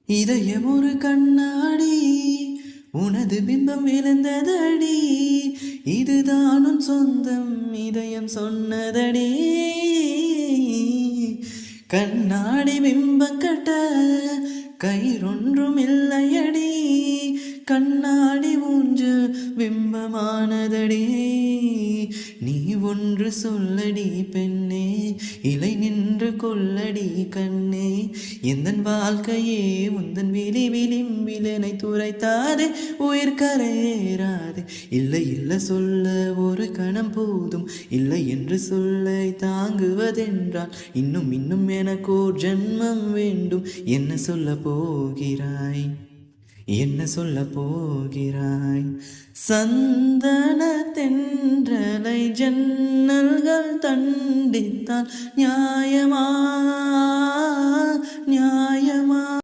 இதயம் ஒரு கண்ணாடி, உனது பிம்பம் விழுந்ததடி, இதுதான் உன் சொந்தம் இதயம் சொன்னதடி. கண்ணாடி பிம்பம் கட்ட கயிறொன்றும் இல்லையடி, கண்ணாடி ஊஞ்சல் பிம்பமானதடி. நீ ஒன்று சொல்லடி பெண்ணே, இலை நின்று கொள்ளடி கண்ணே, எந்தன் வாழ்க்கையே உந்தன் விளிம்பிலனை துரைத்தாதே, உயிர் கரையேறாதே. இல்லை இல்லை சொல்ல ஒரு கணம் போதும், இல்லை என்று சொல்லை தாங்குவதென்றால் இன்னும் இன்னும் எனக்கோர் ஜென்மம் வேண்டும். என்ன சொல்ல போகிறாய், என்ன சொல்ல போகிறாய்? சந்தன தென்றலை ஜன்னல்கள் தண்டித்தால் நியாயமா, நியாயமா?